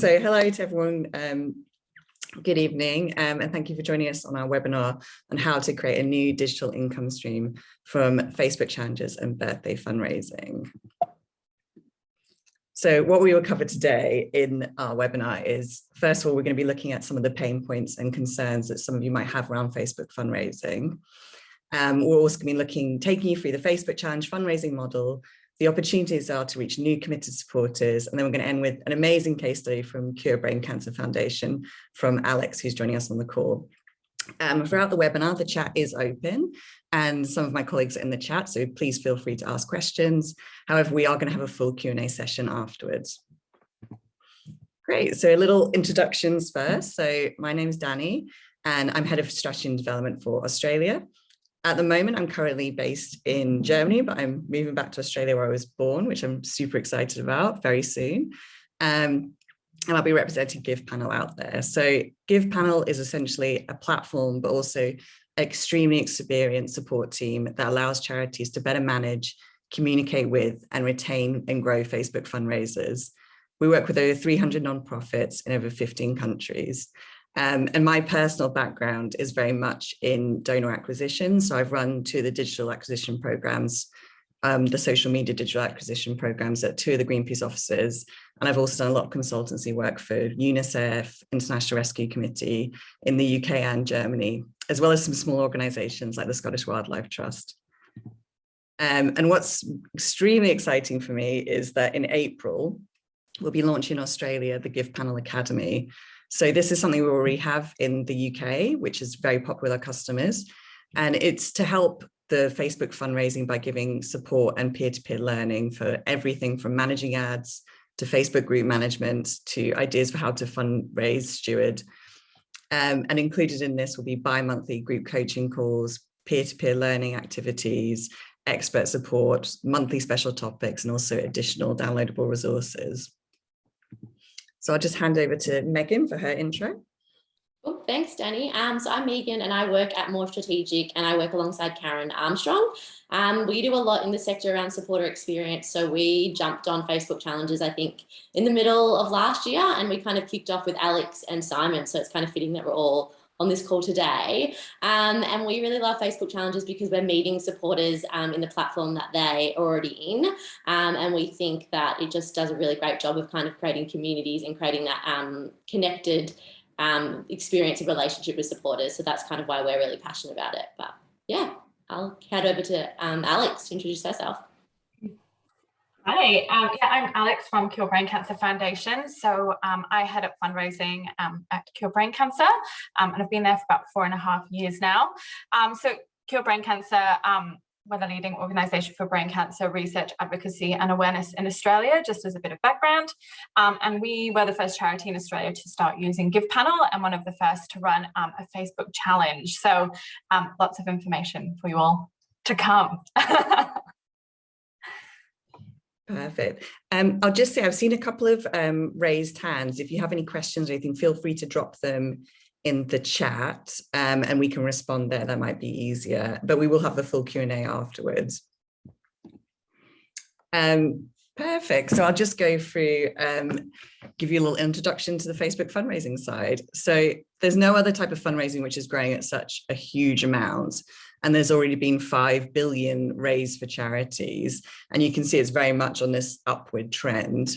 So hello to everyone. Good evening, and thank you for joining us on our webinar on how to create a new digital income stream from Facebook challenges and birthday fundraising. So what we will cover today in our webinar is, first of all, we're going to be looking at some of the pain points and concerns that some of you might have around Facebook fundraising. We're also going to be taking you through the Facebook challenge fundraising model, the opportunities are to reach new committed supporters, and then we're going to end with an amazing case study from Cure Brain Cancer Foundation from Alex, who's joining us on the call. Throughout the webinar, the chat is open and some of my colleagues are in the chat, so please feel free to ask questions. However, we are going to have a full Q&A session afterwards. Great, so a little introductions first. So my name is Danny and I'm Head of Strategy and Development for Australia. At the moment, I'm currently based in Germany, but I'm moving back to Australia where I was born, which I'm super excited about very soon. And I'll be representing GivePanel out there. So GivePanel is essentially a platform, but also an extremely experienced support team that allows charities to better manage, communicate with, and retain and grow Facebook fundraisers. We work with over 300 nonprofits in over 15 countries. And my personal background is very much in donor acquisition. So I've run two of the digital acquisition programs, the social media digital acquisition programs at two of the Greenpeace offices. And I've also done a lot of consultancy work for UNICEF, International Rescue Committee in the UK and Germany, as well as some small organizations like the Scottish Wildlife Trust. And what's extremely exciting for me is that in April, we'll be launching in Australia, the GivePanel Academy. So this is something we already have in the UK, which is very popular with our customers. And it's to help the Facebook fundraising by giving support and peer-to-peer learning for everything from managing ads to Facebook group management to ideas for how to fundraise, steward. And included in this will be bi-monthly group coaching calls, peer-to-peer learning activities, expert support, monthly special topics, and also additional downloadable resources. So I'll just hand over to Megan for her intro. Well, thanks, Danny. So I'm Megan and I work at More Strategic and I work alongside Karen Armstrong. We do a lot in the sector around supporter experience. So we jumped on Facebook challenges, I think, in the middle of last year, and we kind of kicked off with Alex and Simon. So it's kind of fitting that we're all on this call today. And we really love Facebook challenges because we're meeting supporters in the platform that they're already in. And we think that it just does a really great job of kind of creating communities and creating that connected experience and relationship with supporters. So that's kind of why we're really passionate about it. But yeah, I'll hand over to Alex to introduce herself. Hi, yeah, I'm Alex from Cure Brain Cancer Foundation. So I head up fundraising at Cure Brain Cancer, and I've been there for about 4.5 years now. So Cure Brain Cancer, we're the leading organisation for brain cancer research, advocacy and awareness in Australia, just as a bit of background. And we were the first charity in Australia to start using GivePanel and one of the first to run a Facebook challenge. So lots of information for you all to come. Perfect. I'll just say I've seen a couple of raised hands. If you have any questions or anything, feel free to drop them in the chat and we can respond there. That might be easier, but we will have the full Q&A afterwards. Perfect. So I'll just go through, give you a little introduction to the Facebook fundraising side. So there's no other type of fundraising which is growing at such a huge amount. And there's already been 5 billion raised for charities. And you can see it's very much on this upward trend.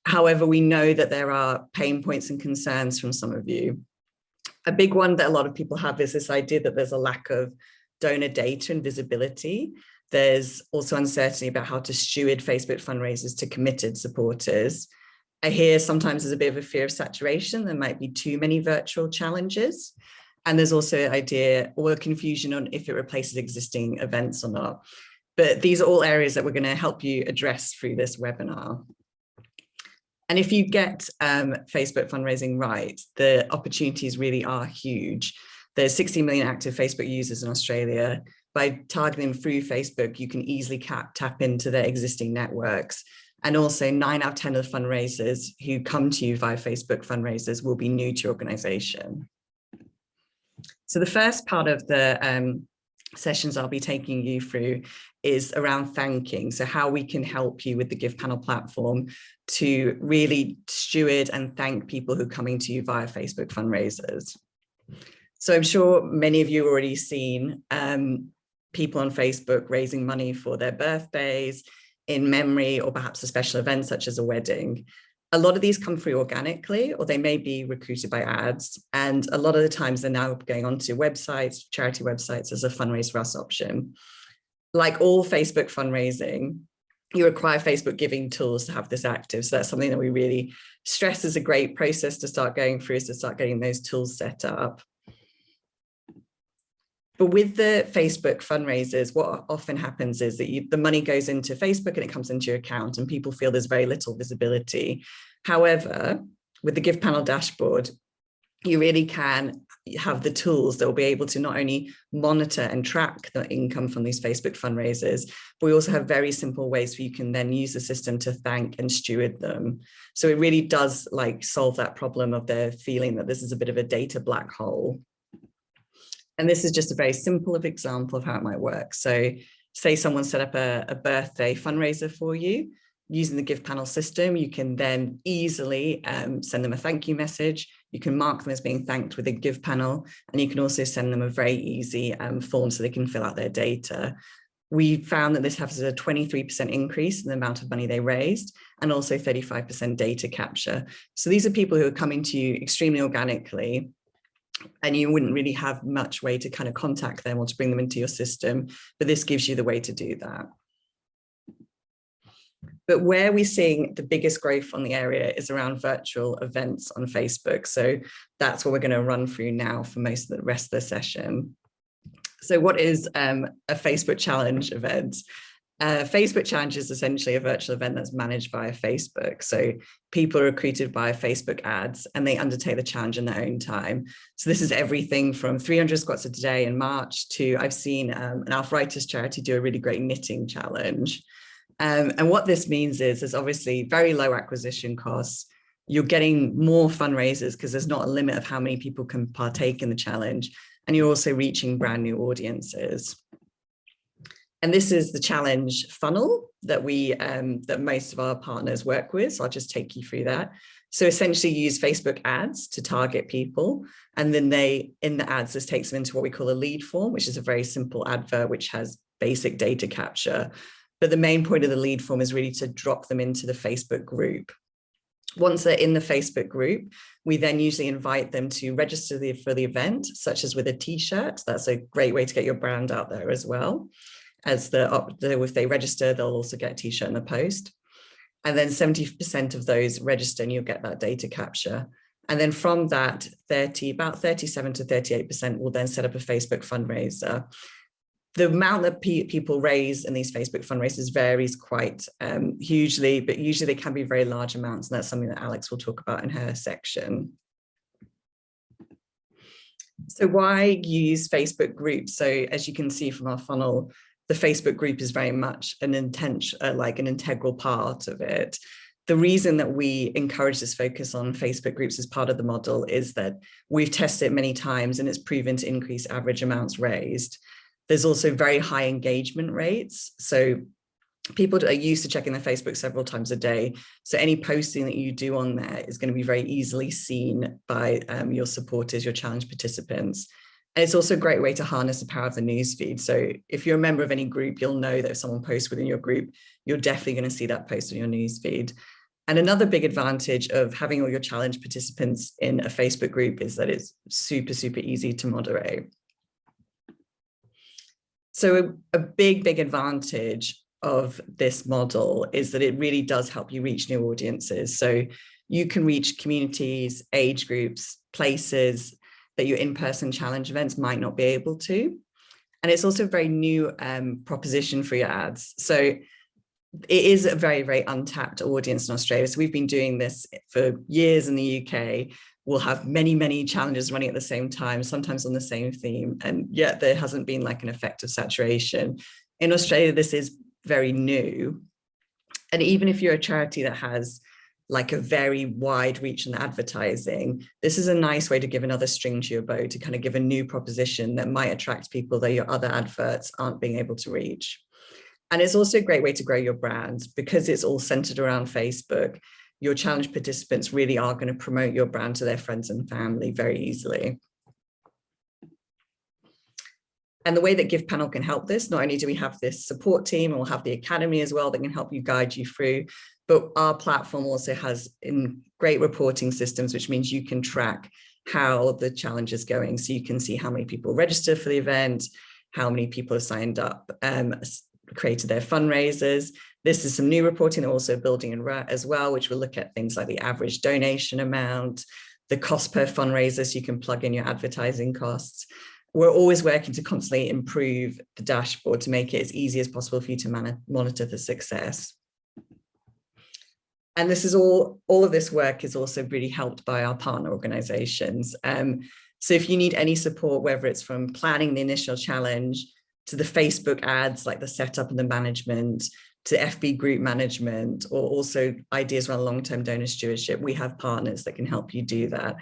However, we know that there are pain points and concerns from some of you. A big one that a lot of people have is this idea that there's a lack of donor data and visibility. There's also uncertainty about how to steward Facebook fundraisers to committed supporters. I hear sometimes there's a bit of a fear of saturation. There might be too many virtual challenges. And there's also an idea or a confusion on if it replaces existing events or not. But these are all areas that we're going to help you address through this webinar. And if you get Facebook fundraising right, the opportunities really are huge. There's 60 million active Facebook users in Australia. By targeting through Facebook, you can easily tap into their existing networks. And also 9 out of 10 of the fundraisers who come to you via Facebook fundraisers will be new to your organization. So the first part of the sessions I'll be taking you through is around thanking. So how we can help you with the GivePanel platform to really steward and thank people who are coming to you via Facebook fundraisers. So I'm sure many of you have already seen people on Facebook raising money for their birthdays, in memory, or perhaps a special event such as a wedding. A lot of these come through organically, or they may be recruited by ads. And a lot of the times they're now going onto websites, charity websites, as a fundraise for us option. Like all Facebook fundraising, you require Facebook giving tools to have this active. So that's something that we really stress is a great process to start going through, is to start getting those tools set up. But with the Facebook fundraisers, what often happens is that the money goes into Facebook and it comes into your account, and people feel there's very little visibility. However, with the GivePanel dashboard, you really can have the tools that will be able to not only monitor and track the income from these Facebook fundraisers, but we also have very simple ways where you can then use the system to thank and steward them. So it really does solve that problem of their feeling that this is a bit of a data black hole. And this is just a very simple example of how it might work. So say someone set up a birthday fundraiser for you. Using the GivePanel system, you can then easily send them a thank you message. You can mark them as being thanked within GivePanel, and you can also send them a very easy form so they can fill out their data. We found that this has a 23% increase in the amount of money they raised, and also 35% data capture. So these are people who are coming to you extremely organically, and you wouldn't really have much way to kind of contact them or to bring them into your system, but this gives you the way to do that. But where we're seeing the biggest growth on the area is around virtual events on Facebook. So that's what we're going to run through now for most of the rest of the session. So what is a Facebook challenge event? Facebook Challenge is essentially a virtual event that's managed via Facebook. So people are recruited by Facebook ads, and they undertake the challenge in their own time. So this is everything from 300 squats a day in March to, I've seen an arthritis charity do a really great knitting challenge. And what this means is there's obviously very low acquisition costs. You're getting more fundraisers because there's not a limit of how many people can partake in the challenge. And you're also reaching brand new audiences. And this is the challenge funnel that that most of our partners work with. So I'll just take you through that. So essentially you use Facebook ads to target people. And then in the ads, this takes them into what we call a lead form, which is a very simple advert, which has basic data capture. But the main point of the lead form is really to drop them into the Facebook group. Once they're in the Facebook group, we then usually invite them to register for the event, such as with a t-shirt. That's a great way to get your brand out there as well. As if they register, they'll also get a t-shirt in the post. And then 70% of those register and you'll get that data capture. And then from that, about 37 to 38% will then set up a Facebook fundraiser. The amount that people raise in these Facebook fundraisers varies quite hugely, but usually they can be very large amounts. And that's something that Alex will talk about in her section. So why use Facebook groups? So as you can see from our funnel, the Facebook group is very much an integral part of it. The reason that we encourage this focus on Facebook groups as part of the model is that we've tested it many times and it's proven to increase average amounts raised. There's also very high engagement rates. So people are used to checking their Facebook several times a day. So any posting that you do on there is going to be very easily seen by your supporters, your challenge participants. And it's also a great way to harness the power of the newsfeed. So if you're a member of any group, you'll know that if someone posts within your group, you're definitely going to see that post on your newsfeed. And another big advantage of having all your challenge participants in a Facebook group is that it's super, super easy to moderate. So a big advantage of this model is that it really does help you reach new audiences. So you can reach communities, age groups, places that your in-person challenge events might not be able to. And it's also a very new proposition for your ads. So it is a very, very untapped audience in Australia. So we've been doing this for years in the UK. We'll have many challenges running at the same time, sometimes on the same theme. And yet there hasn't been like an effect of saturation. In Australia, this is very new. And even if you're a charity that has like a very wide reach in advertising, this is a nice way to give another string to your bow, to kind of give a new proposition that might attract people that your other adverts aren't being able to reach. And it's also a great way to grow your brand because it's all centered around Facebook. Your challenge participants really are going to promote your brand to their friends and family very easily. And the way that GivePanel can help this, not only do we have this support team, and we'll have the academy as well that can help you guide you through, but our platform also has great reporting systems, which means you can track how the challenge is going. So you can see how many people register for the event, how many people have signed up, created their fundraisers. This is some new reporting that we're also building in RAT as well, which will look at things like the average donation amount, the cost per fundraiser, so you can plug in your advertising costs. We're always working to constantly improve the dashboard to make it as easy as possible for you to monitor the success. And this is all of this work is also really helped by our partner organizations. So if you need any support, whether it's from planning the initial challenge to the Facebook ads, like the setup and the management, to FB group management, or also ideas around long-term donor stewardship, we have partners that can help you do that.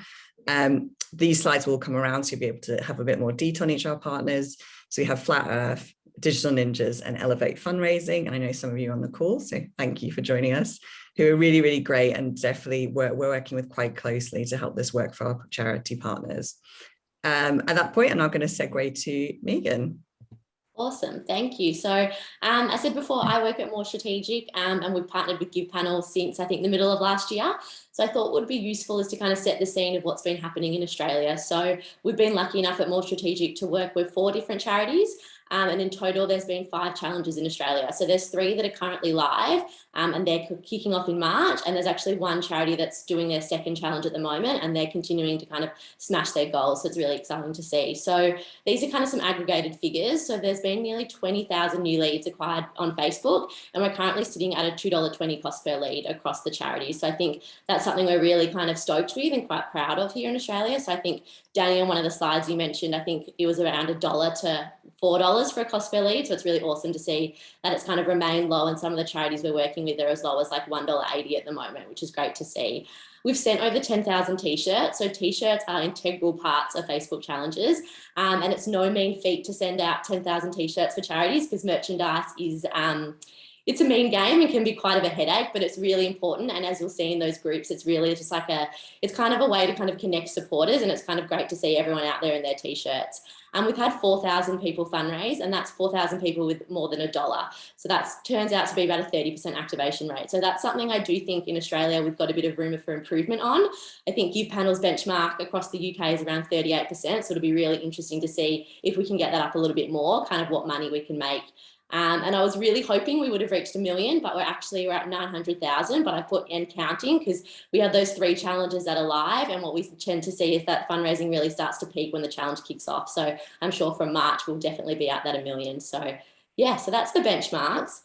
These slides will come around, so you'll be able to have a bit more detail on each of our partners. So we have Flat Earth, Digital Ninjas, and Elevate Fundraising. And I know some of you are on the call, so thank you for joining us, who are really, really great. And definitely we're working with quite closely to help this work for our charity partners. At that point, I'm now going to segue to Megan. Awesome, thank you. So I said before, I work at More Strategic and we've partnered with GivePanel since I think the middle of last year. So I thought what would be useful is to kind of set the scene of what's been happening in Australia. So we've been lucky enough at More Strategic to work with 4 different charities. And in total, there's been 5 challenges in Australia. So there's 3 that are currently live and they're kicking off in March. And there's actually 1 charity that's doing their 2nd challenge at the moment and they're continuing to kind of smash their goals. So it's really exciting to see. So these are kind of some aggregated figures. So there's been nearly 20,000 new leads acquired on Facebook and we're currently sitting at a $2.20 cost per lead across the charities. So I think that's something we're really kind of stoked with and quite proud of here in Australia. So I think Danny, on one of the slides you mentioned, I think it was around $1 to $4 for a cost per lead. So it's really awesome to see that it's kind of remained low and some of the charities we're working with are as low as like $1.80 at the moment, which is great to see. We've sent over 10,000 t-shirts. So t-shirts are integral parts of Facebook challenges. And it's no mean feat to send out 10,000 t-shirts for charities because merchandise is, it's a mean game and can be quite of a headache, but it's really important. And as you'll see in those groups, it's really just like it's kind of a way to kind of connect supporters and it's kind of great to see everyone out there in their t-shirts. We've had 4,000 people fundraise and that's 4,000 people with more than $1. So that turns out to be about a 30% activation rate. So that's something I do think in Australia, we've got a bit of room for improvement on. I think GivePanel's benchmark across the UK is around 38%. So it'll be really interesting to see if we can get that up a little bit more, kind of what money we can make. And I was really hoping we would have reached 1 million, but we're at 900,000, but I put and counting because we have those 3 challenges that are live. And what we tend to see is that fundraising really starts to peak when the challenge kicks off. So I'm sure from March, we'll definitely be at that 1 million. So yeah, so that's the benchmarks.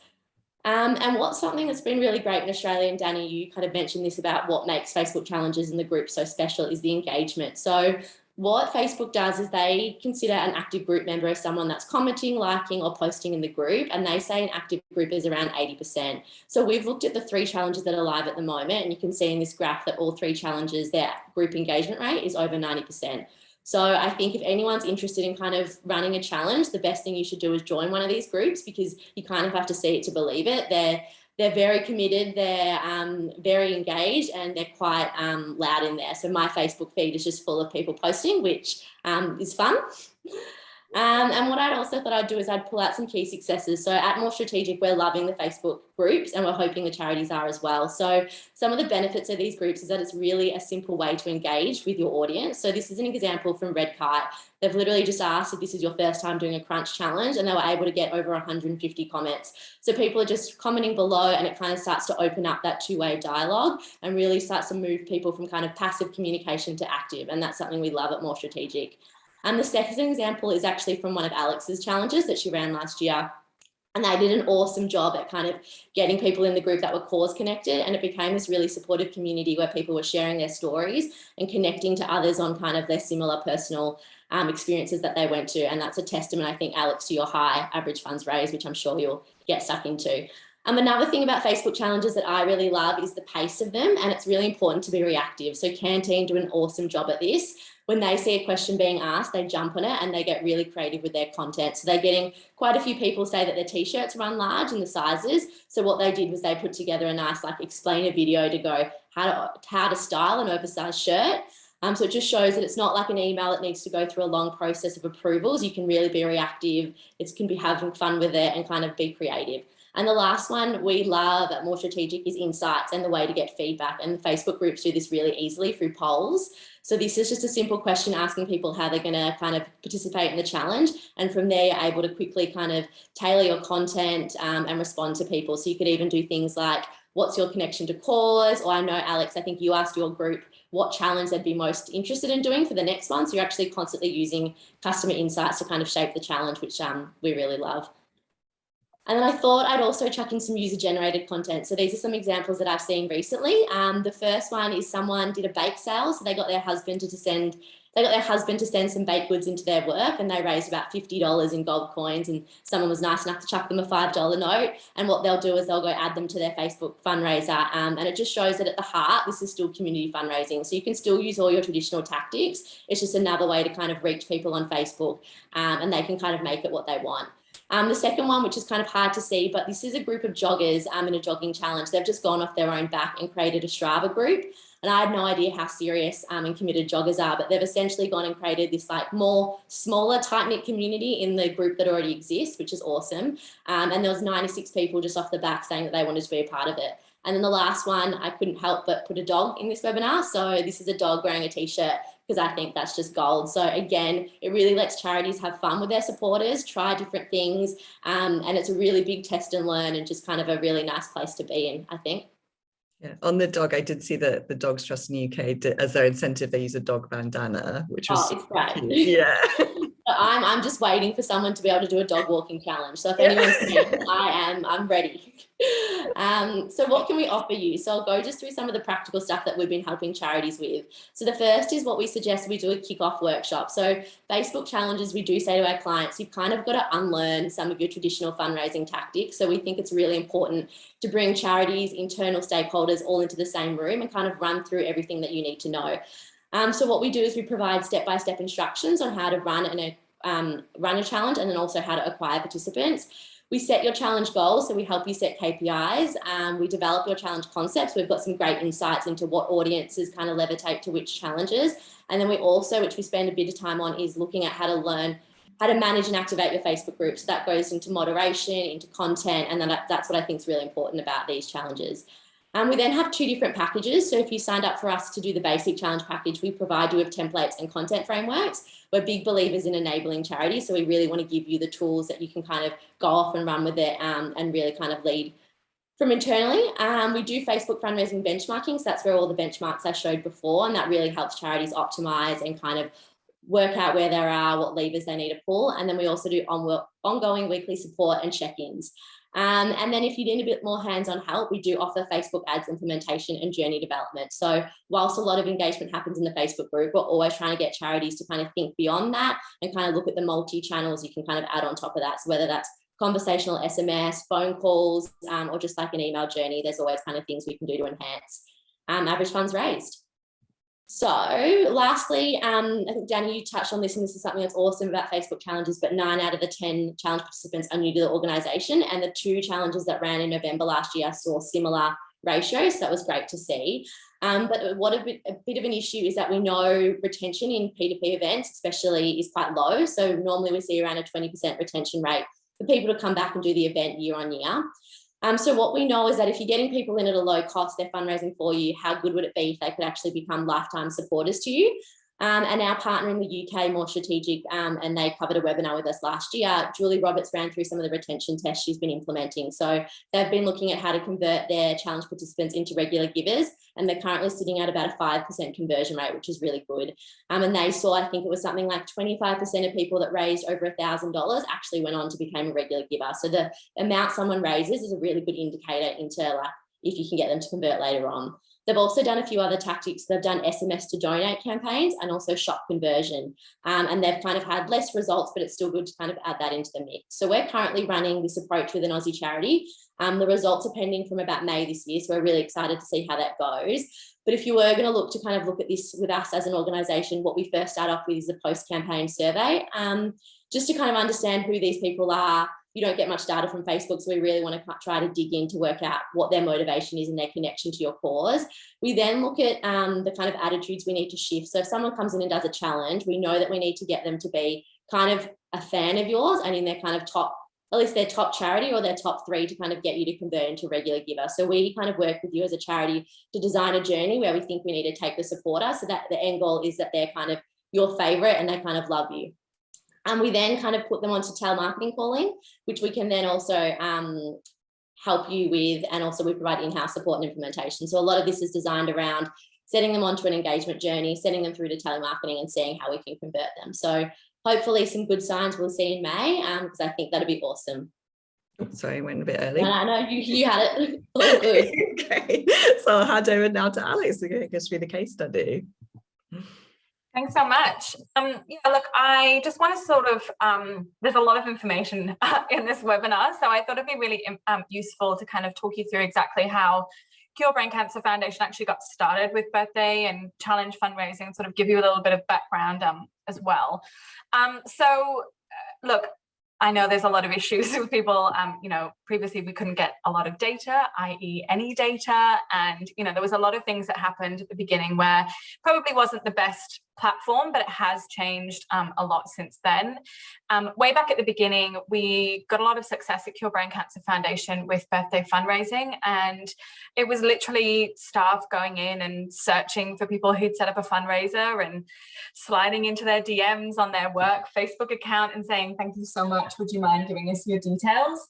And what's something that's been really great in Australia, and Danny, you kind of mentioned this about what makes Facebook challenges and the group so special is the engagement. So what Facebook does is they consider an active group member as someone that's commenting, liking, or posting in the group, and they say an active group is around 80%. So we've looked at the 3 challenges that are live at the moment, and you can see in this graph that all 3 challenges, their group engagement rate is over 90%. So I think if anyone's interested in kind of running a challenge, the best thing you should do is join one of these groups because you kind of have to see it to believe it. They're very committed, they're very engaged and they're quite loud in there. So my Facebook feed is just full of people posting, which is fun. And what I'd also thought I'd do is I'd pull out some key successes. So at More Strategic, we're loving the Facebook groups and we're hoping the charities are as well. So some of the benefits of these groups is that it's really a simple way to engage with your audience. So this is an example from Red Kite. They've literally just asked if this is your first time doing a crunch challenge and they were able to get over 150 comments. So people are just commenting below and it kind of starts to open up that 2-way dialogue and really starts to move people from kind of passive communication to active. And that's something we love at More Strategic. The second example is actually from one of Alex's challenges that she ran last year. And they did an awesome job at kind of getting people in the group that were cause connected. And it became this really supportive community where people were sharing their stories and connecting to others on kind of their similar personal experiences that they went to. And that's a testament, I think, Alex, to your high average funds raised, which I'm sure you'll get stuck into. Another thing about Facebook challenges that I really love is the pace of them, and it's really important to be reactive. So Canteen do an awesome job at this. When they see a question being asked, they jump on it and they get really creative with their content. So they're getting quite a few people say that their t-shirts run large in the sizes. So what they did was they put together a nice explainer video to go how to style an oversized shirt. So it just shows that it's not like an email that needs to go through a long process of approvals. You can really be reactive. It can be having fun with it and kind of be creative. And the last one we love at More Strategic is insights and the way to get feedback. And the Facebook groups do this really easily through polls. So this is just a simple question asking people how they're going to kind of participate in the challenge. And from there, you're able to quickly kind of tailor your content and respond to people. So you could even do things like, what's your connection to cause? Or I know, Alex, I think you asked your group what challenge they'd be most interested in doing for the next one. So you're actually constantly using customer insights to kind of shape the challenge, which we really love. And then I thought I'd also chuck in some user-generated content. So these are some examples that I've seen recently. The first one is someone did a bake sale. So they got their husband to send some baked goods into their work, and they raised about $50 in gold coins, and someone was nice enough to chuck them a $5 note. And what they'll do is they'll go add them to their Facebook fundraiser. And it just shows that at the heart, this is still community fundraising. So you can still use all your traditional tactics. It's just another way to kind of reach people on Facebook, and they can kind of make it what they want. The second one, which is kind of hard to see, but this is a group of joggers in a jogging challenge. They've just gone off their own back and created a Strava group. And I had no idea how serious and committed joggers are, but they've essentially gone and created this more smaller, tight-knit community in the group that already exists, which is awesome. And there was 96 people just off the back saying that they wanted to be a part of it. And then the last one, I couldn't help but put a dog in this webinar. So this is a dog wearing a t-shirt, because I think that's just gold. So again, it really lets charities have fun with their supporters, try different things, and it's a really big test and learn, and just kind of a really nice place to be in, I think. Yeah, on the dog, I did see that the Dogs Trust in the UK, as their incentive, they use a dog bandana, which was it's great. cute. Yeah. I'm just waiting for someone to be able to do a dog walking challenge. So if anyone's saying, I'm ready. So what can we offer you? So I'll go just through some of the practical stuff that we've been helping charities with. So the first is what we suggest we do a kickoff workshop. So Facebook challenges, we do say to our clients, you've kind of got to unlearn some of your traditional fundraising tactics. So we think it's really important to bring charities, internal stakeholders all into the same room and kind of run through everything that you need to know. So what we do is we provide step-by-step instructions on how to run a challenge, and then also how to acquire participants. We set your challenge goals, so we help you set KPIs. We develop your challenge concepts. We've got some great insights into what audiences kind of levitate to which challenges. And then we also, which we spend a bit of time on, is looking at how to learn how to manage and activate your Facebook group. So that goes into moderation, into content, and then that's what I think is really important about these challenges. We then have 2 different packages. So if you signed up for us to do the basic challenge package, we provide you with templates and content frameworks. We're big believers in enabling charities. So we really want to give you the tools that you can kind of go off and run with it and really kind of lead from internally. We do Facebook fundraising benchmarking. So that's where all the benchmarks I showed before, and that really helps charities optimize and kind of work out where they are, what levers they need to pull. And then we also do ongoing weekly support and check-ins. And then if you need a bit more hands-on help, we do offer Facebook ads implementation and journey development. So whilst a lot of engagement happens in the Facebook group, we're always trying to get charities to kind of think beyond that and kind of look at the multi-channels you can kind of add on top of that. So whether that's conversational SMS, phone calls, or just like an email journey, there's always kind of things we can do to enhance average funds raised. So lastly, I think Danny, you touched on this, and this is something that's awesome about Facebook challenges, but 9 out of the 10 challenge participants are new to the organisation, and the 2 challenges that ran in November last year saw similar ratios, so that was great to see. But what a bit of an issue is that we know retention in P2P events especially is quite low. So normally we see around a 20% retention rate for people to come back and do the event year on year. So what we know is that if you're getting people in at a low cost, they're fundraising for you, how good would it be if they could actually become lifetime supporters to you? And our partner in the UK, More Strategic, and they covered a webinar with us last year. Julie Roberts ran through some of the retention tests she's been implementing. So they've been looking at how to convert their challenge participants into regular givers, and they're currently sitting at about a 5% conversion rate, which is really good. And they saw, I think it was something like 25% of people that raised over $1,000 actually went on to become a regular giver. So the amount someone raises is a really good indicator into like if you can get them to convert later on. They've also done a few other tactics. They've done SMS to donate campaigns and also shop conversion. And they've kind of had less results, but it's still good to kind of add that into the mix. So we're currently running this approach with an Aussie charity. The results are pending from about May this year. So we're really excited to see how that goes. But if you were going to look at this with us as an organisation, what we first start off with is a post-campaign survey, just to kind of understand who these people are. You don't get much data from Facebook, so we really want to try to dig in to work out what their motivation is and their connection to your cause. We then look at the kind of attitudes we need to shift. So if someone comes in and does a challenge, we know that we need to get them to be kind of a fan of yours and in their kind of top, at least their top charity or their top 3 to kind of get you to convert into a regular giver. So we kind of work with you as a charity to design a journey where we think we need to take the supporter so that the end goal is that they're kind of your favorite and they kind of love you. And we then kind of put them onto telemarketing calling, which we can then also help you with, and also we provide in-house support and implementation. So a lot of this is designed around setting them onto an engagement journey, setting them through to telemarketing and seeing how we can convert them. So hopefully some good signs we'll see in May, because I think that'd be awesome. Sorry, I went a bit early. No, you had it all good. Okay, so I'll hand over now to Alex to get us through the case study. Thanks so much. Yeah, look, I just want to sort of, there's a lot of information in this webinar, so I thought it'd be really useful to kind of talk you through exactly how Cure Brain Cancer Foundation actually got started with birthday and challenge fundraising, sort of give you a little bit of background as well. Look, I know there's a lot of issues with people, previously we couldn't get a lot of data, i.e. any data. And, there was a lot of things that happened at the beginning where probably wasn't the best platform, but it has changed a lot since then. Way back at the beginning, we got a lot of success at Cure Brain Cancer Foundation with birthday fundraising. And it was literally staff going in and searching for people who'd set up a fundraiser and sliding into their DMs on their work Facebook account and saying, "Thank you so much. Would you mind giving us your details?"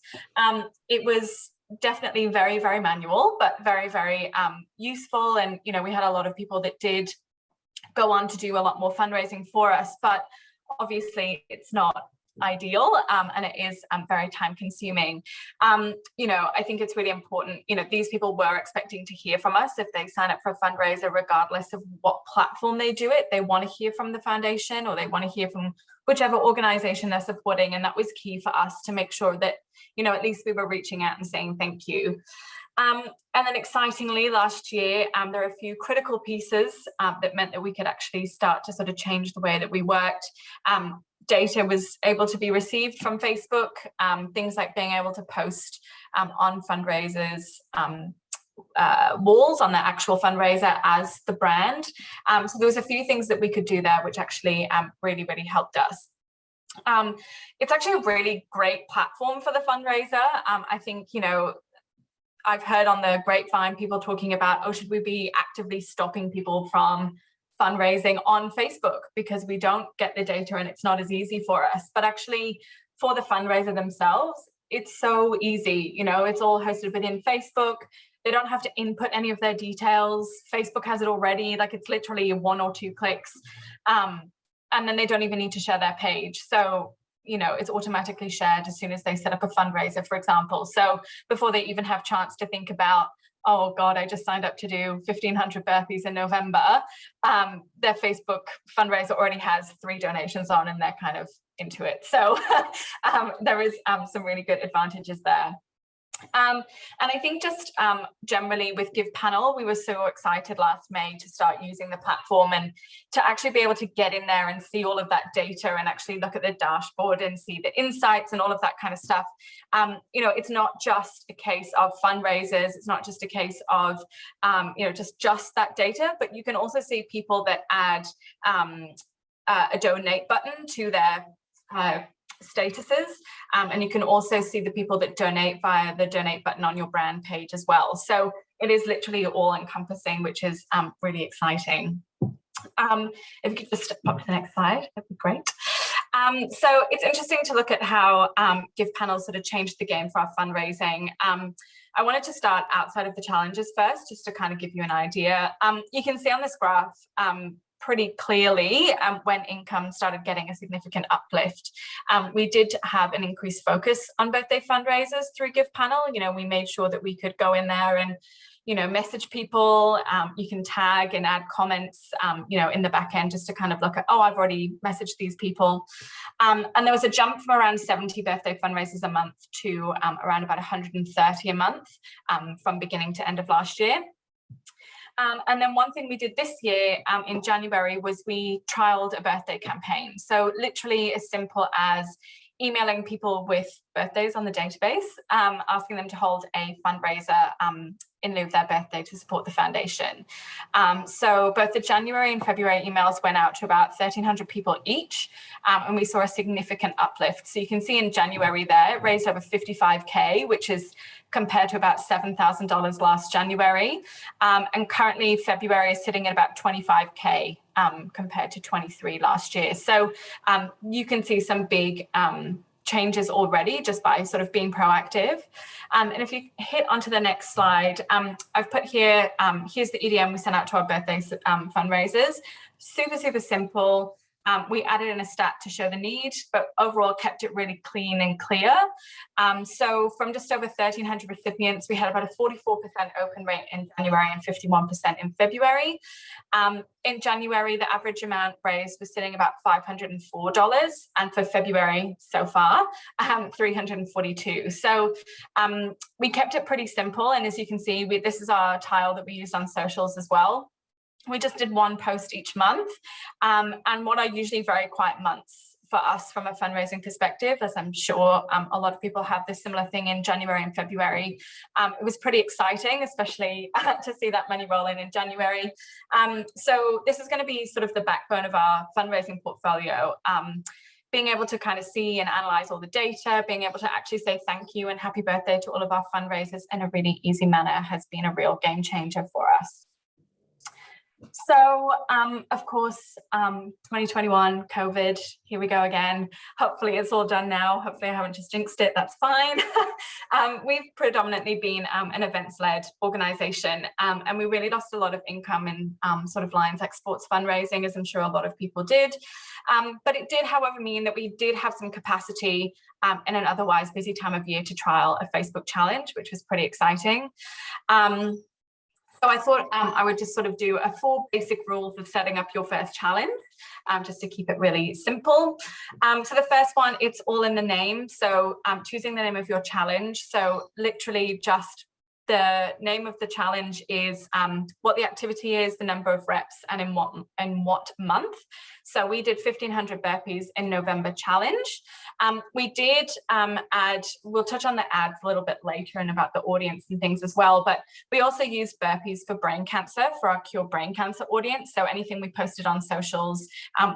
It was definitely very, very manual, but very, very useful. And, we had a lot of people that did go on to do a lot more fundraising for us, but obviously it's not ideal and it is very time consuming. I think it's really important, these people were expecting to hear from us if they sign up for a fundraiser, regardless of what platform they do it. They want to hear from the foundation or they want to hear from whichever organization they're supporting. And that was key for us to make sure that, at least we were reaching out and saying thank you. And then excitingly last year, there are a few critical pieces that meant that we could actually start to sort of change the way that we worked. Data was able to be received from Facebook, things like being able to post on fundraisers, walls on the actual fundraiser as the brand. So there was a few things that we could do there, which actually really, really helped us. It's actually a really great platform for the fundraiser. I think, I've heard on the grapevine people talking about, oh, should we be actively stopping people from fundraising on Facebook because we don't get the data and it's not as easy for us. But actually for the fundraiser themselves, it's so easy. It's all hosted within Facebook. They don't have to input any of their details. Facebook has it already. Like, it's literally 1 or 2 clicks. And then they don't even need to share their page. So it's automatically shared as soon as they set up a fundraiser, for example. So before they even have chance to think about, oh God, I just signed up to do 1,500 birthdays in November, their Facebook fundraiser already has 3 donations on and they're kind of into it. So there is some really good advantages there. And I think just generally with GivePanel, we were so excited last May to start using the platform and to actually be able to get in there and see all of that data and actually look at the dashboard and see the insights and all of that kind of stuff. It's not just a case of fundraisers. It's not just a case of, just that data, but you can also see people that add a donate button to their statuses, and you can also see the people that donate via the donate button on your brand page as well. So it is literally all encompassing, which is really exciting. If you could just pop to the next slide, that'd be great. So it's interesting to look at how GivePanel sort of changed the game for our fundraising. I wanted to start outside of the challenges first, just to kind of give you an idea. You can see on this graph pretty clearly when income started getting a significant uplift. We did have an increased focus on birthday fundraisers through GivePanel. We made sure that we could go in there and message people. You can tag and add comments, in the back end just to kind of look at, oh, I've already messaged these people. And there was a jump from around 70 birthday fundraisers a month to around about 130 a month from beginning to end of last year. And then one thing we did this year in January was we trialed a birthday campaign. So literally as simple as emailing people with birthdays on the database, asking them to hold a fundraiser in lieu of their birthday to support the foundation. So both the January and February emails went out to about 1,300 people each, and we saw a significant uplift. So you can see in January there, it raised over 55K, which is compared to about $7,000 last January. And currently February is sitting at about 25K compared to 23 last year. So you can see some big changes already just by sort of being proactive. And if you hit onto the next slide, I've put here, here's the EDM we sent out to our birthday fundraisers. Super, super simple. We added in a stat to show the need, but overall kept it really clean and clear. So from just over 1,300 recipients, we had about a 44% open rate in January and 51% in February. In January, the average amount raised was sitting about $504, and for February so far, $342. So we kept it pretty simple, and as you can see, this is our tile that we used on socials as well. We just did one post each month, and what are usually very quiet months for us from a fundraising perspective, as I'm sure a lot of people have this similar thing in January and February. It was pretty exciting, especially to see that money roll in January. So this is going to be sort of the backbone of our fundraising portfolio. Being able to kind of see and analyze all the data, being able to actually say thank you and happy birthday to all of our fundraisers in a really easy manner has been a real game changer for us. So, of course, 2021, COVID, here we go again. Hopefully it's all done now. Hopefully I haven't just jinxed it, that's fine. We've predominantly been an events-led organization, and we really lost a lot of income in sort of lines like sports fundraising, as I'm sure a lot of people did. But it did, however, mean that we did have some capacity in an otherwise busy time of year to trial a Facebook challenge, which was pretty exciting. So I thought I would just sort of do 4 basic rules of setting up your first challenge, just to keep it really simple. So the first one, it's all in the name. So choosing the name of your challenge. So literally just the name of the challenge is what the activity is, the number of reps, and in what month. So we did 1,500 burpees in November challenge. We did add, we'll touch on the ads a little bit later and about the audience and things as well, but we also used burpees for brain cancer for our Cure Brain Cancer audience. So anything we posted on socials,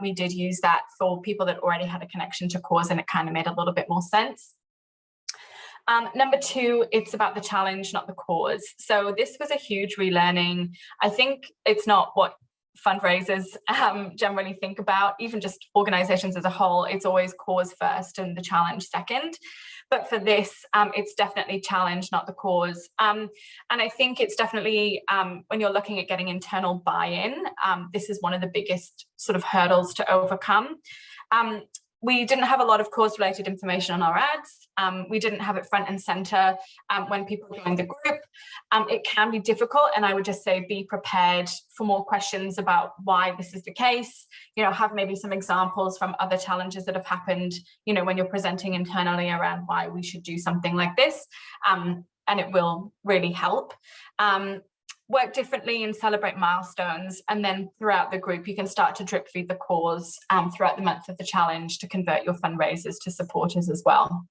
we did use that for people that already had a connection to cause, and it kind of made a little bit more sense. Number 2, it's about the challenge, not the cause. So this was a huge relearning. I think it's not what fundraisers generally think about, even just organizations as a whole. It's always cause first and the challenge second. But for this, it's definitely challenge, not the cause. And I think it's definitely, when you're looking at getting internal buy-in, this is one of the biggest sort of hurdles to overcome. We didn't have a lot of cause-related information on our ads. We didn't have it front and center when people joined the group. It can be difficult, and I would just say be prepared for more questions about why this is the case. Have maybe some examples from other challenges that have happened, when you're presenting internally around why we should do something like this, and it will really help. Work differently and celebrate milestones, and then throughout the group you can start to drip feed the cause throughout the month of the challenge to convert your fundraisers to supporters as well.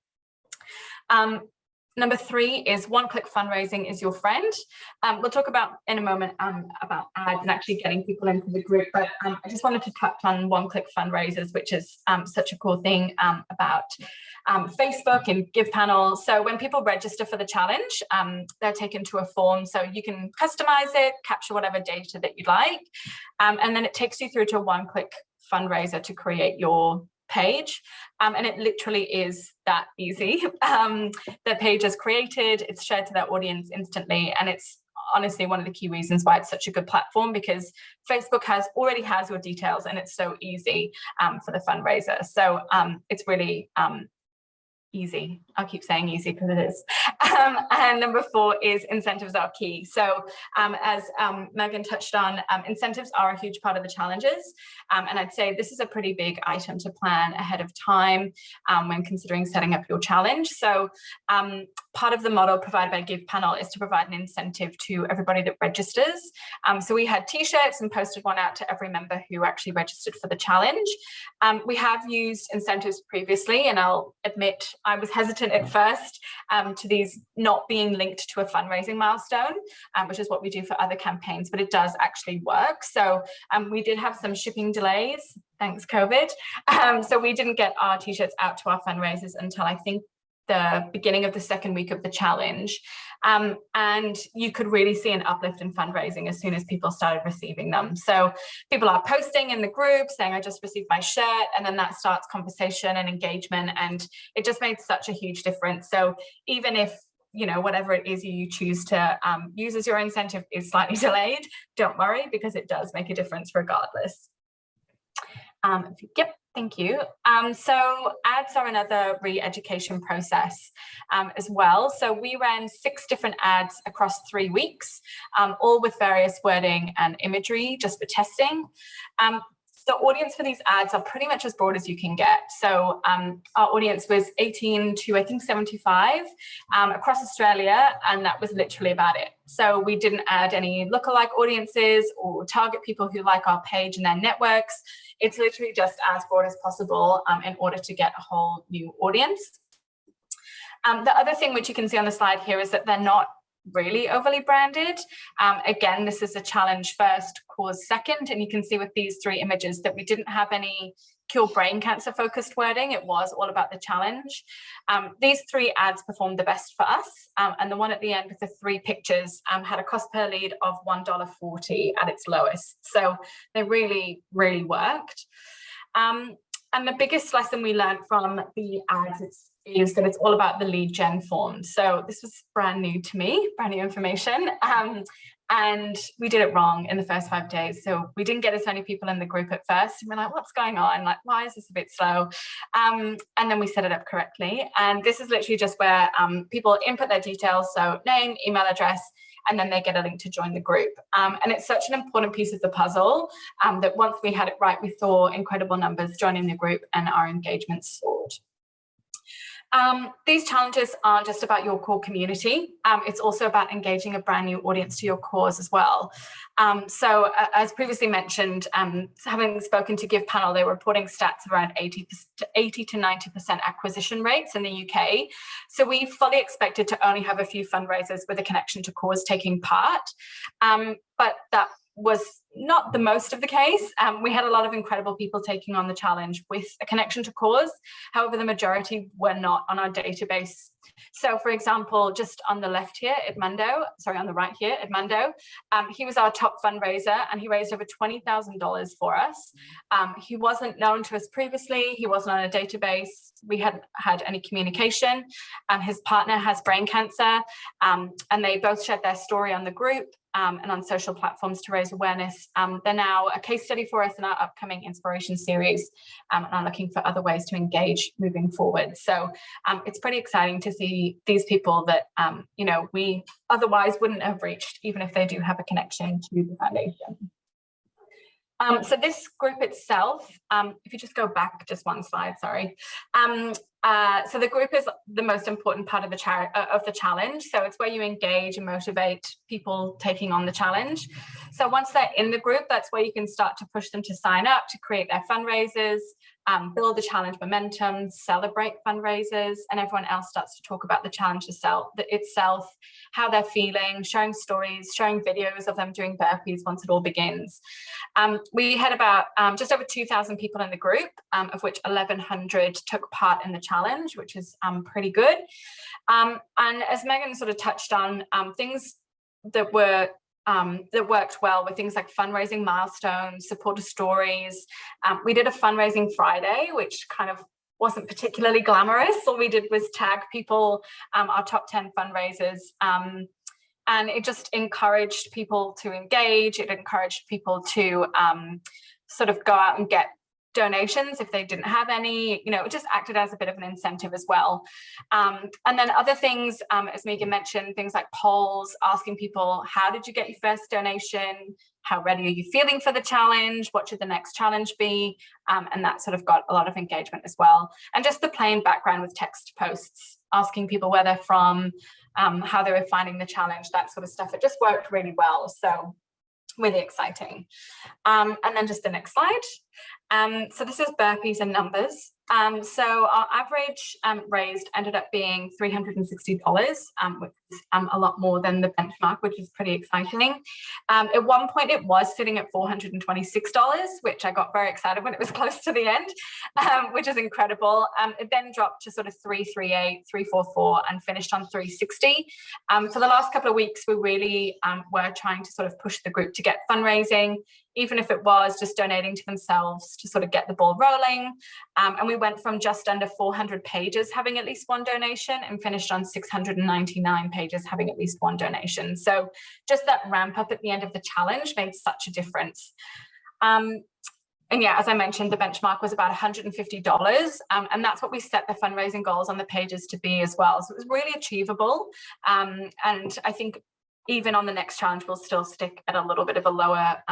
Number 3 is one-click fundraising is your friend. We'll talk about in a moment about ads and actually getting people into the group, but I just wanted to touch on one-click fundraisers, which is such a cool thing about Facebook and GivePanel. So when people register for the challenge, they're taken to a form, so you can customize it, capture whatever data that you like, and then it takes you through to a one-click fundraiser to create your page, and it literally is that easy. The page is created, it's shared to their audience instantly, and it's honestly one of the key reasons why it's such a good platform, because Facebook already has your details, and it's so easy for the fundraiser. So it's really easy. I'll keep saying easy because it is. And number 4 is incentives are key. So as Megan touched on, incentives are a huge part of the challenges. And I'd say this is a pretty big item to plan ahead of time when considering setting up your challenge. So part of the model provided by GivePanel is to provide an incentive to everybody that registers. So we had t-shirts and posted one out to every member who actually registered for the challenge. We have used incentives previously, and I'll admit I was hesitant at first to these not being linked to a fundraising milestone, which is what we do for other campaigns, but it does actually work. So we did have some shipping delays, thanks COVID. So we didn't get our t-shirts out to our fundraisers until I think the beginning of the second week of the challenge. And you could really see an uplift in fundraising as soon as people started receiving them. So people are posting in the group saying, I just received my shirt, and then that starts conversation and engagement, and it just made such a huge difference. So even if, you know, whatever it is you choose to use as your incentive is slightly delayed, don't worry, because it does make a difference regardless. Yep, thank you. So ads are another re-education process as well. So we ran 6 different ads across 3 weeks, all with various wording and imagery just for testing. The audience for these ads are pretty much as broad as you can get. So our audience was 18 to I think 75 across Australia, and that was literally about it. So we didn't add any lookalike audiences or target people who like our page and their networks. It's literally just as broad as possible in order to get a whole new audience. The other thing which you can see on the slide here is that they're not really overly branded. Again, this is a challenge first, cause second, and you can see with these 3 images that we didn't have any cure brain cancer focused wording. It was all about the challenge. These 3 ads performed the best for us, and the one at the end with the 3 pictures had a cost per lead of $1.40 at its lowest. So they really, really worked. And the biggest lesson we learned from the ads is that it's all about the lead gen form. So this was brand new to me, brand new information. And we did it wrong in the first 5 days. So we didn't get as many people in the group at first. And we're like, what's going on? Like, why is this a bit slow? And then we set it up correctly. And this is literally just where people input their details. So name, email address, and then they get a link to join the group. And it's such an important piece of the puzzle that once we had it right, we saw incredible numbers joining the group and our engagement soared. These challenges aren't just about your core community. It's also about engaging a brand new audience to your cause as well. So as previously mentioned, having spoken to GivePanel, they were reporting stats around 80 to 90% acquisition rates in the UK. So we fully expected to only have a few fundraisers with a connection to cause taking part. But that was not the most of the case. We had a lot of incredible people taking on the challenge with a connection to cause. However, the majority were not on our database. So for example, just on the left here, on the right here, Edmundo, he was our top fundraiser and he raised over $20,000 for us. He wasn't known to us previously. He wasn't on a database. We hadn't had any communication. His partner has brain cancer, and they both shared their story on the group and on social platforms to raise awareness. They're now a case study for us in our upcoming inspiration series, and are looking for other ways to engage moving forward. So it's pretty exciting to see these people that you know, we otherwise wouldn't have reached, even if they do have a connection to the foundation. So this group itself, if you just go back just one slide, sorry. So the group is the most important part of the challenge. So it's where you engage and motivate people taking on the challenge. So once they're in the group, that's where you can start to push them to sign up, to create their fundraisers, build the challenge momentum, celebrate fundraisers, and everyone else starts to talk about the challenge itself, how they're feeling, sharing stories, sharing videos of them doing burpees once it all begins. We had about just over 2,000 people in the group, of which 1,100 took part in the challenge, which is pretty good. And as Megan sort of touched on, things that worked well with things like fundraising milestones, supporter stories. We did a fundraising Friday, which kind of wasn't particularly glamorous. All we did was tag people, our top 10 fundraisers, and it just encouraged people to engage. It encouraged people to sort of go out and get donations if they didn't have any. You know, it just acted as a bit of an incentive as well. And then other things, as Megan mentioned, things like polls, asking people, how did you get your first donation? How ready are you feeling for the challenge? What should the next challenge be? And that sort of got a lot of engagement as well. And just the plain background with text posts, asking people where they're from, how they were finding the challenge, that sort of stuff. It just worked really well. So really exciting. And then just the next slide. So this is burpees and numbers. So our average raised ended up being $360, which is a lot more than the benchmark, which is pretty exciting. At one point it was sitting at $426, which I got very excited when it was close to the end, which is incredible. It then dropped to sort of 338, 344 and finished on 360. For the last couple of weeks, we really were trying to sort of push the group to get fundraising, even if it was just donating to themselves to sort of get the ball rolling. And we went from just under 400 pages having at least one donation and finished on 699 pages having at least one donation. So just that ramp up at the end of the challenge made such a difference. And yeah, as I mentioned, the benchmark was about $150. And that's what we set the fundraising goals on the pages to be as well. So it was really achievable. And I think even on the next challenge, we'll still stick at a little bit of a lower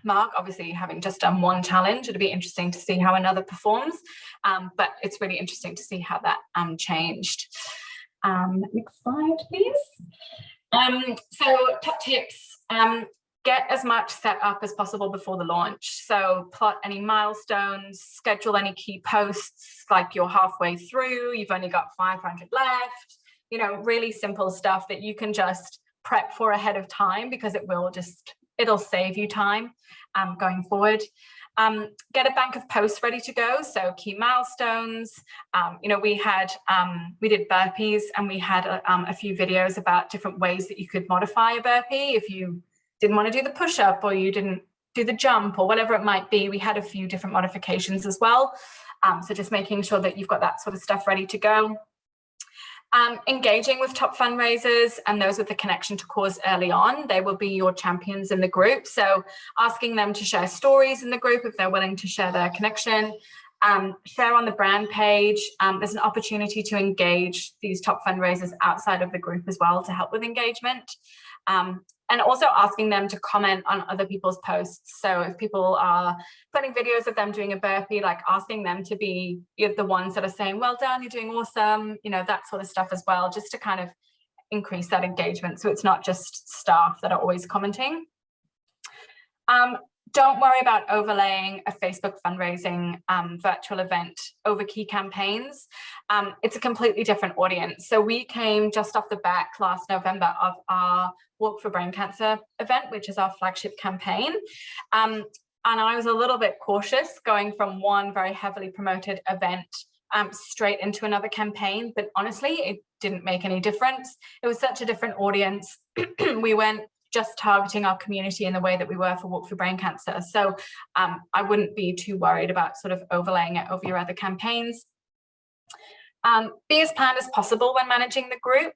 mark. Obviously, having just done one challenge, it'll be interesting to see how another performs, but it's really interesting to see how that changed. Next slide, please. So top tips, get as much set up as possible before the launch. So plot any milestones, schedule any key posts, like you're halfway through, you've only got 500 left, you know, really simple stuff that you can just prep for ahead of time, because it'll save you time going forward. Get a bank of posts ready to go. So key milestones, you know, we did burpees and we had a few videos about different ways that you could modify a burpee. If you didn't want to do the push-up or you didn't do the jump or whatever it might be, we had a few different modifications as well. So just making sure that you've got that sort of stuff ready to go. Engaging with top fundraisers and those with the connection to cause early on. They will be your champions in the group. So asking them to share stories in the group if they're willing to share their connection. Share on the brand page. There's an opportunity to engage these top fundraisers outside of the group as well to help with engagement. And also asking them to comment on other people's posts. So if people are putting videos of them doing a burpee, like asking them to be the ones that are saying, well done, you're doing awesome, you know, that sort of stuff as well, just to kind of increase that engagement. So it's not just staff that are always commenting. Don't worry about overlaying a Facebook fundraising virtual event over key campaigns. It's a completely different audience. So we came just off the back last November of our Walk for Brain Cancer event, which is our flagship campaign. And I was a little bit cautious going from one very heavily promoted event straight into another campaign, but honestly, it didn't make any difference. It was such a different audience. We went just targeting our community in the way that we were for Walk for Brain Cancer. So I wouldn't be too worried about sort of overlaying it over your other campaigns. Be as planned as possible when managing the group.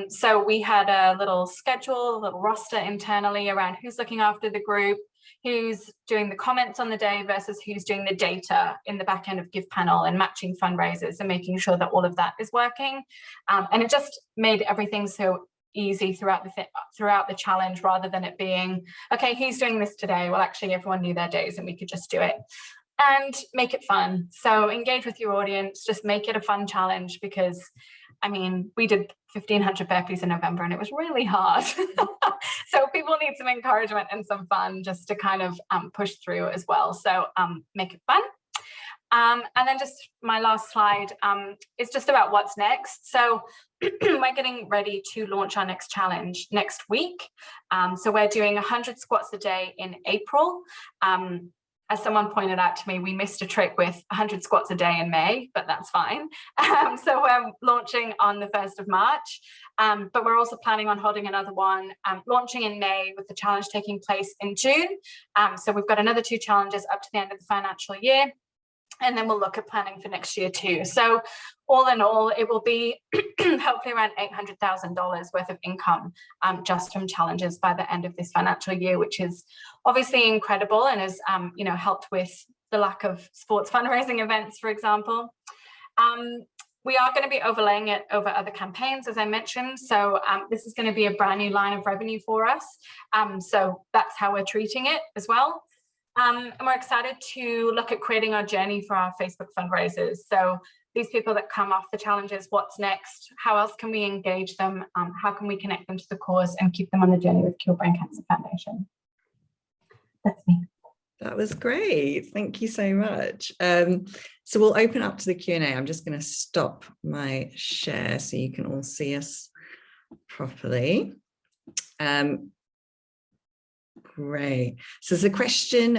So we had a little schedule, a little roster internally around who's looking after the group, who's doing the comments on the day versus who's doing the data in the back end of GivePanel and matching fundraisers and making sure that all of that is working. And it just made everything so easy throughout the challenge, rather than it being, okay, he's doing this today. Well, actually everyone knew their days and we could just do it. And make it fun. So engage with your audience, just make it a fun challenge, because I mean, we did 1,500 burpees in November and it was really hard. So people need some encouragement and some fun just to kind of push through as well. So make it fun. And then just my last slide is just about what's next. So we're getting ready to launch our next challenge next week. So we're doing 100 squats a day in April. As someone pointed out to me, we missed a trick with 100 squats a day in May, but that's fine. So we're launching on the 1st of March, but we're also planning on holding another one, launching in May with the challenge taking place in June. So we've got another 2 challenges up to the end of the financial year. And then we'll look at planning for next year too. So all in all, it will be hopefully around $800,000 worth of income just from challenges by the end of this financial year, which is obviously incredible and has you know, helped with the lack of sports fundraising events, for example. We are going to be overlaying it over other campaigns, as I mentioned. So this is going to be a brand new line of revenue for us. So that's how we're treating it as well. And we're excited to look at creating our journey for our Facebook fundraisers. So these people that come off the challenges, what's next? How else can we engage them? How can we connect them to the cause and keep them on the journey with Cure Brain Cancer Foundation? That's me. That was great. Thank you so much. So we'll open up to the Q&A. I'm just going to stop my share so you can all see us properly. Great. So there's a question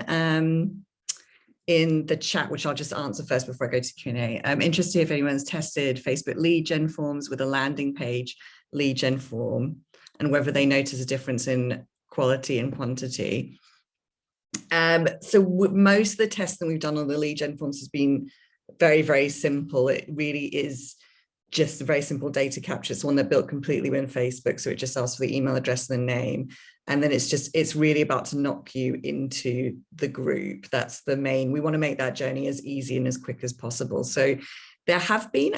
in the chat, which I'll just answer first before I go to Q&A. I'm interested if anyone's tested Facebook lead gen forms with a landing page lead gen form and whether they notice a difference in quality and quantity. So most of the testing we've done on the lead gen forms has been very, very simple. It really is just a very simple data capture. It's one that built completely within Facebook. So it just asks for the email address and the name. And then it's really about to knock you into the group. That's the main, we want to make that journey as easy and as quick as possible. So there have been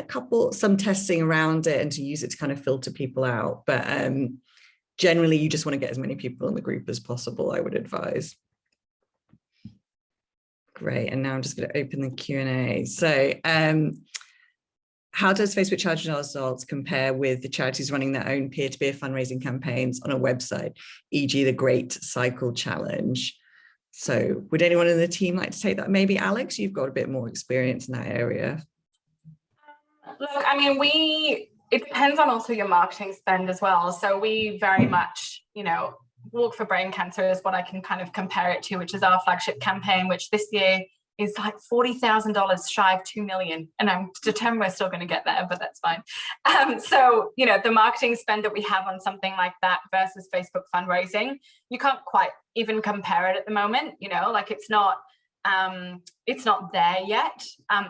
some testing around it and to use it to kind of filter people out. But generally, you just want to get as many people in the group as possible, I would advise. Great, and now I'm just going to open the Q&A. So how does Facebook charity results compare with the charities running their own peer-to-peer fundraising campaigns on a website, e.g. the Great Cycle Challenge? So would anyone in the team like to take that? Maybe Alex, you've got a bit more experience in that area. Look, I mean, it depends on also your marketing spend as well. So we very much, Walk for Brain Cancer is what I can kind of compare it to, which is our flagship campaign, which this year is like $40,000 shy of 2 million. And I'm determined we're still going to get there, but that's fine. So, the marketing spend that we have on something like that versus Facebook fundraising, you can't quite even compare it at the moment. Like it's not there yet.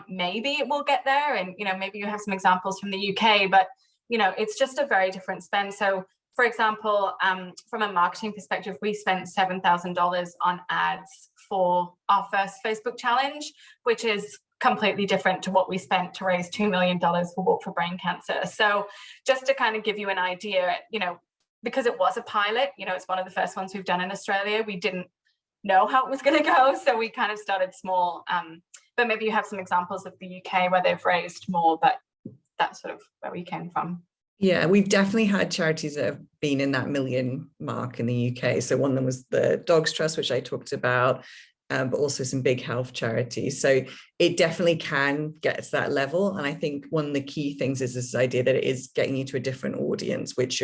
Maybe it will get there. And, maybe you have some examples from the UK, but, it's just a very different spend. So for example, from a marketing perspective, we spent $7,000 on ads for our first Facebook challenge, which is completely different to what we spent to raise $2 million for Walk for Brain Cancer. So just to kind of give you an idea, because it was a pilot, it's one of the first ones we've done in Australia, we didn't know how it was going to go. So we kind of started small, but maybe you have some examples of the UK where they've raised more, but that's sort of where we came from. Yeah, we've definitely had charities that have been in that million mark in the UK. So one of them was the Dogs Trust, which I talked about, but also some big health charities. So it definitely can get to that level. And I think one of the key things is this idea that it is getting you to a different audience, which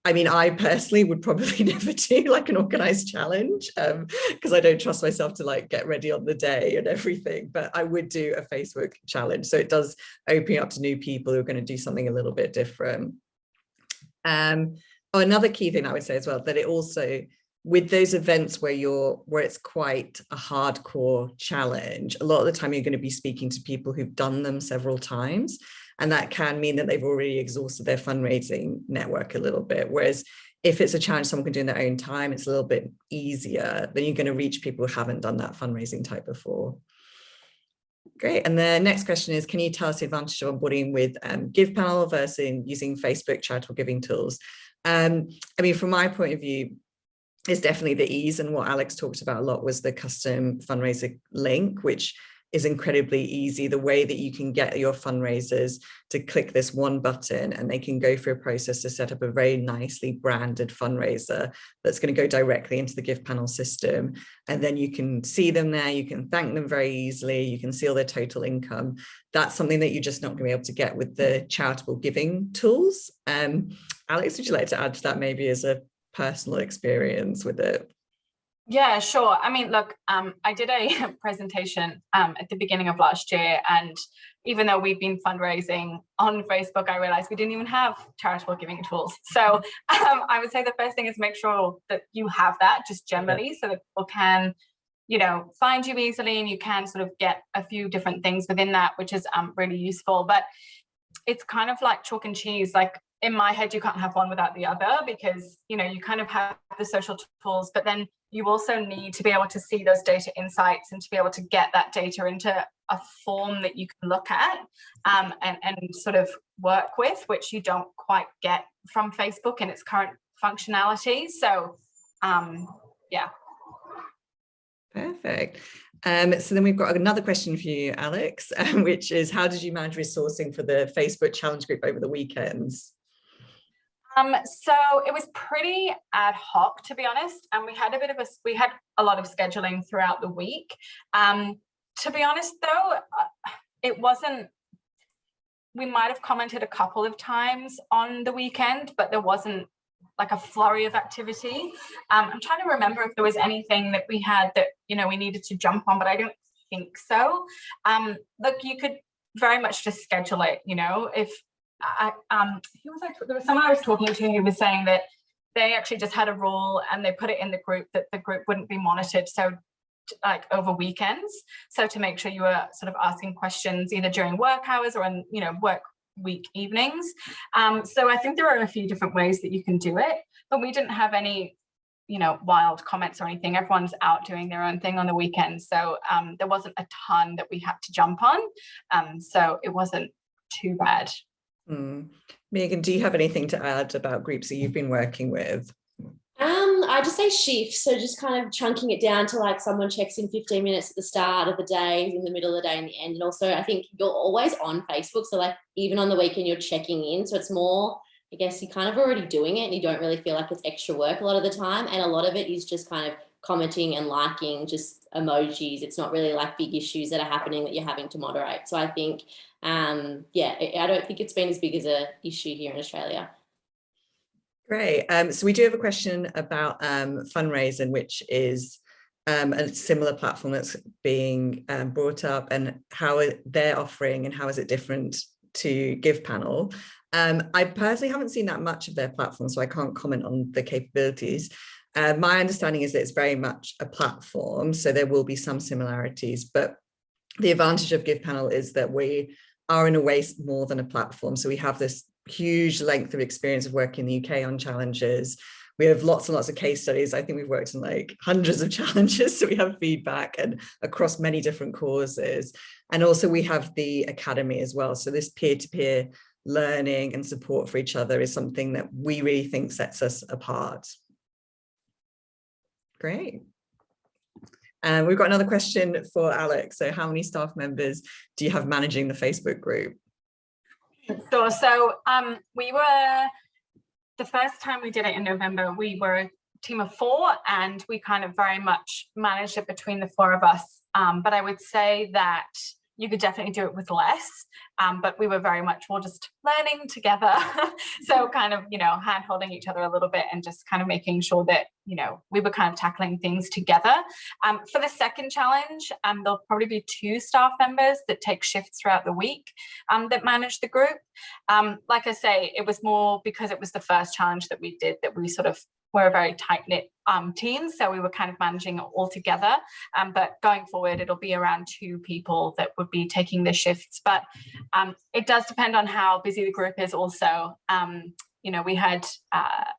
I personally would probably never do like an organized challenge because I don't trust myself to like get ready on the day and everything, but I would do a Facebook challenge. So it does open up to new people who are going to do something a little bit different. Another key thing I would say as well, that it also, with those events where it's quite a hardcore challenge, a lot of the time you're going to be speaking to people who've done them several times. And that can mean that they've already exhausted their fundraising network a little bit. Whereas if it's a challenge someone can do in their own time, it's a little bit easier. Then you're going to reach people who haven't done that fundraising type before. Great. And the next question is, can you tell us the advantage of onboarding with GivePanel versus using Facebook charitable giving tools? From my point of view, it's definitely the ease. And what Alex talked about a lot was the custom fundraiser link, which is incredibly easy. The way that you can get your fundraisers to click this one button and they can go through a process to set up a very nicely branded fundraiser that's going to go directly into the GivePanel system. And then you can see them there, you can thank them very easily, you can see all their total income. That's something that you're just not going to be able to get with the charitable giving tools. Alex, would you like to add to that maybe as a personal experience with it? Yeah, sure. Look, I did a presentation at the beginning of last year, and even though we've been fundraising on Facebook, I realized we didn't even have charitable giving tools. So I would say the first thing is make sure that you have that just generally, so that people can, find you easily, and you can sort of get a few different things within that, which is really useful. But it's kind of like chalk and cheese. Like in my head, you can't have one without the other, because, you kind of have the social tools, but then you also need to be able to see those data insights and to be able to get that data into a form that you can look at and sort of work with, which you don't quite get from Facebook in its current functionality. So yeah. Perfect. So then we've got another question for you, Alex, which is, how did you manage resourcing for the Facebook challenge group over the weekends? So it was pretty ad hoc, to be honest, and we had a lot of scheduling throughout the week. To be honest, though, it wasn't. We might have commented a couple of times on the weekend, but there wasn't like a flurry of activity. I'm trying to remember if there was anything that we had that, you know, we needed to jump on, but I don't think so. Look, you could very much just schedule it, you know. If there was someone I was talking to who was saying that they actually just had a rule and they put it in the group that the group wouldn't be monitored, so like over weekends, so to make sure you were sort of asking questions either during work hours or in, you know, work week evenings. So I think there are a few different ways that you can do it, but we didn't have any, you know, wild comments or anything. Everyone's out doing their own thing on the weekend, so there wasn't a ton that we had to jump on, so it wasn't too bad. Megan, do you have anything to add about groups that you've been working with? I just say shift, so just kind of chunking it down to like someone checks in 15 minutes at the start of the day, in the middle of the day, and the end. And also I think you're always on Facebook, so like even on the weekend you're checking in, so it's more, I guess you're kind of already doing it and you don't really feel like it's extra work a lot of the time, and a lot of it is just kind of commenting and liking, just emojis. It's not really like big issues that are happening that you're having to moderate. So I think yeah, I don't think it's been as big as a issue here in Australia. Great. So we do have a question about Fundraising, which is a similar platform that's being brought up, and how they're offering and how is it different to GivePanel. I personally haven't seen that much of their platform, so I can't comment on the capabilities. My understanding is that it's very much a platform, so there will be some similarities, but the advantage of GivePanel is that we are in a way more than a platform. So we have this huge length of experience of working in the UK on challenges. We have lots and lots of case studies. I think we've worked on like hundreds of challenges, so we have feedback and across many different causes. And also we have the academy as well. So this peer-to-peer learning and support for each other is something that we really think sets us apart. Great. And we've got another question for Alex. So how many staff members do you have managing the Facebook group? Sure. So we were, the first time we did it in November, we were a team of 4 and we kind of very much managed it between the 4 of us. But I would say that you could definitely do it with less, but we were very much more just learning together. So kind of, you know, hand holding each other a little bit and just kind of making sure that, you know, we were kind of tackling things together. For the second challenge, there'll probably be 2 staff members that take shifts throughout the week that manage the group. Like I say, it was more because it was the first challenge that we did that we sort of were a very tight-knit team, so we were kind of managing it all together. But going forward, it'll be around 2 people that would be taking the shifts. But it does depend on how busy the group is also. You know, we had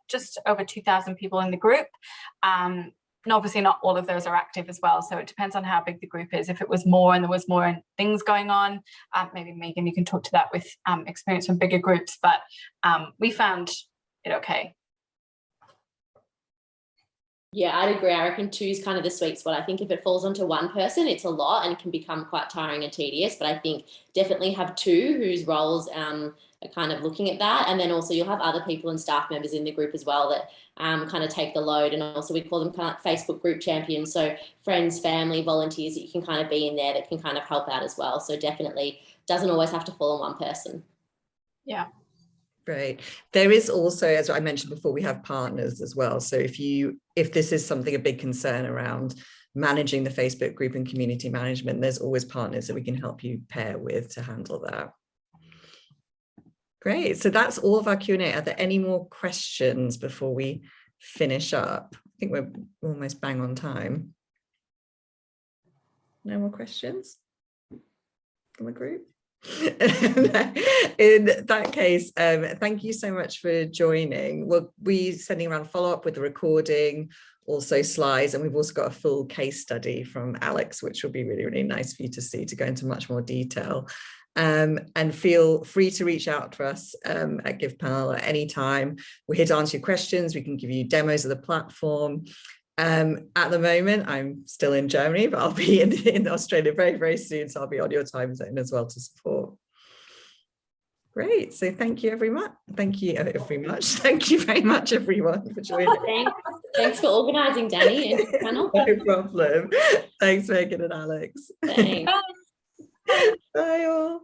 just over 2,000 people in the group. And obviously not all of those are active as well. So it depends on how big the group is. If it was more and there was more things going on, maybe Megan, you can talk to that with experience from bigger groups, but we found it okay. Yeah, I'd agree. I reckon 2 is kind of the sweet spot. I think if it falls onto one person, it's a lot and it can become quite tiring and tedious. But I think definitely have 2 whose roles are kind of looking at that. And then also you'll have other people and staff members in the group as well that kind of take the load. And also we call them kind of Facebook group champions. So friends, family, volunteers that you can kind of be in there that can kind of help out as well. So definitely doesn't always have to fall on one person. Yeah. Great. There is also, as I mentioned before, we have partners as well. So if this is something, a big concern around managing the Facebook group and community management, there's always partners that we can help you pair with to handle that. Great. So that's all of our Q&A. Are there any more questions before we finish up? I think we're almost bang on time. No more questions from the group? In that case, thank you so much for joining. We'll be sending around follow-up with the recording also slides, and we've also got a full case study from Alex, which will be really, really nice for you to see, to go into much more detail. And feel free to reach out to us at GivePanel at any time. We're here to answer your questions. We can give you demos of the platform. At the moment, I'm still in Germany, but I'll be in Australia very, very soon. So I'll be on your time zone as well to support. Great. So thank you very much. Thank you very much. Thank you very much, everyone, for joining. Thanks for organising, Danny, and your panel. No problem. Thanks, Megan and Alex. Thanks. Bye. Bye all.